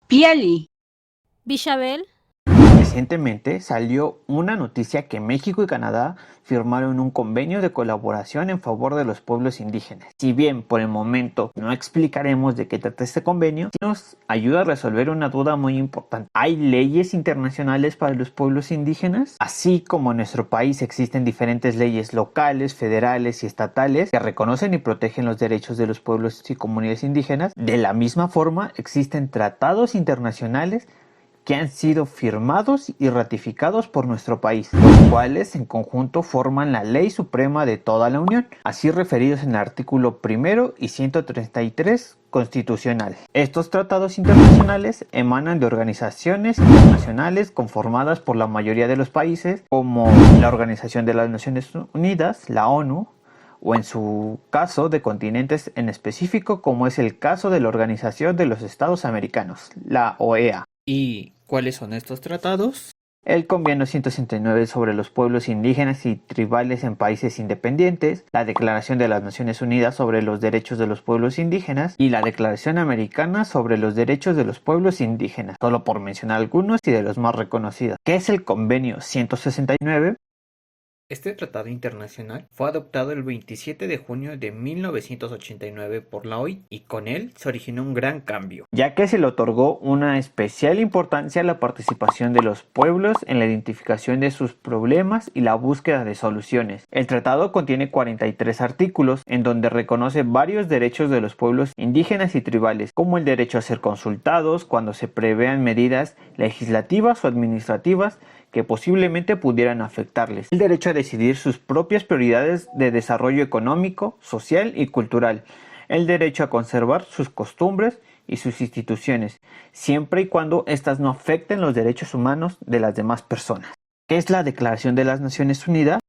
Piali. Bichabel. Recientemente salió una noticia que México y Canadá firmaron un convenio de colaboración en favor de los pueblos indígenas. Si bien por el momento no explicaremos de qué trata este convenio, sí nos ayuda a resolver una duda muy importante. ¿Hay leyes internacionales para los pueblos indígenas? Así como en nuestro país existen diferentes leyes locales, federales y estatales que reconocen y protegen los derechos de los pueblos y comunidades indígenas, de la misma forma existen tratados internacionales que han sido firmados y ratificados por nuestro país, los cuales en conjunto forman la ley suprema de toda la Unión, así referidos en el artículo primero y 133 constitucional. Estos tratados internacionales emanan de organizaciones internacionales conformadas por la mayoría de los países, como la Organización de las Naciones Unidas, la ONU, o en su caso de continentes en específico, como es el caso de la Organización de los Estados Americanos, la OEA. ¿Y cuáles son estos tratados? El Convenio 169 sobre los pueblos indígenas y tribales en países independientes, la Declaración de las Naciones Unidas sobre los derechos de los pueblos indígenas y la Declaración Americana sobre los derechos de los pueblos indígenas, solo por mencionar algunos y de los más reconocidos. ¿Qué es el Convenio 169? Este tratado internacional fue adoptado el 27 de junio de 1989 por la OIT y con él se originó un gran cambio, ya que se le otorgó una especial importancia a la participación de los pueblos en la identificación de sus problemas y la búsqueda de soluciones. El tratado contiene 43 artículos en donde reconoce varios derechos de los pueblos indígenas y tribales, como el derecho a ser consultados cuando se prevean medidas legislativas o administrativas que posiblemente pudieran afectarles, el derecho a decidir sus propias prioridades de desarrollo económico, social y cultural, el derecho a conservar sus costumbres y sus instituciones, siempre y cuando éstas no afecten los derechos humanos de las demás personas. ¿Qué es la Declaración de las Naciones Unidas?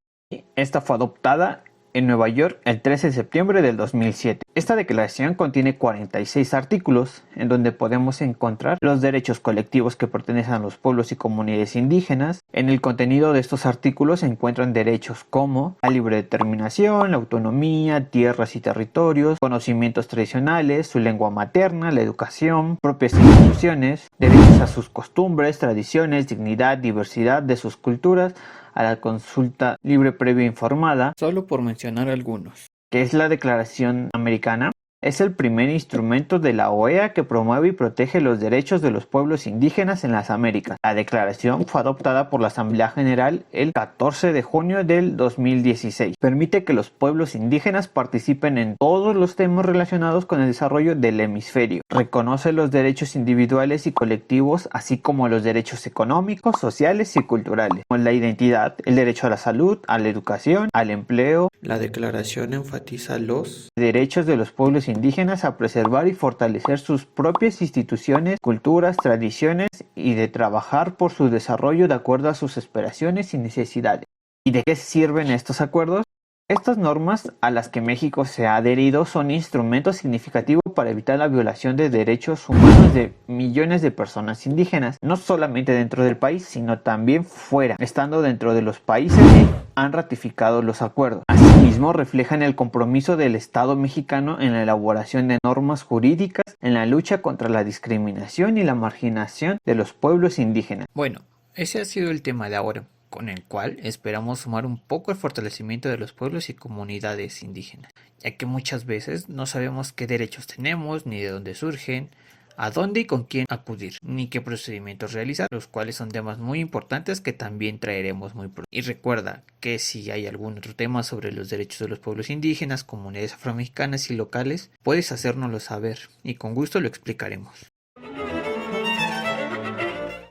Esta fue adoptada en Nueva York el 13 de septiembre del 2007. Esta declaración contiene 46 artículos en donde podemos encontrar los derechos colectivos que pertenecen a los pueblos y comunidades indígenas. En el contenido de estos artículos se encuentran derechos como la libre determinación, la autonomía, tierras y territorios, conocimientos tradicionales, su lengua materna, la educación, propias instituciones, derechos a sus costumbres, tradiciones, dignidad, diversidad de sus culturas, a la consulta libre previa informada, solo por mencionar algunos. que es la Declaración Americana. Es el primer instrumento de la OEA que promueve y protege los derechos de los pueblos indígenas en las Américas. La declaración fue adoptada por la Asamblea General el 14 de junio del 2016. Permite que los pueblos indígenas participen en todos los temas relacionados con el desarrollo del hemisferio. Reconoce los derechos individuales y colectivos, así como los derechos económicos, sociales y culturales, como la identidad, el derecho a la salud, a la educación, al empleo. La declaración enfatiza los Derechos de los pueblos indígenas a preservar y fortalecer sus propias instituciones, culturas, tradiciones y de trabajar por su desarrollo de acuerdo a sus aspiraciones y necesidades. ¿Y de qué sirven estos acuerdos? Estas normas a las que México se ha adherido son instrumentos significativos para evitar la violación de derechos humanos de millones de personas indígenas, no solamente dentro del país, sino también fuera, estando dentro de los países que han ratificado los acuerdos. Asimismo, reflejan el compromiso del Estado mexicano en la elaboración de normas jurídicas en la lucha contra la discriminación y la marginación de los pueblos indígenas. Bueno, ese ha sido el tema de ahora, con el cual esperamos sumar un poco el fortalecimiento de los pueblos y comunidades indígenas, ya que muchas veces no sabemos qué derechos tenemos, ni de dónde surgen, a dónde y con quién acudir, ni qué procedimientos realizar, los cuales son temas muy importantes que también traeremos muy pronto. Y recuerda que si hay algún otro tema sobre los derechos de los pueblos indígenas, comunidades afromexicanas y locales, puedes hacérnoslo saber y con gusto lo explicaremos.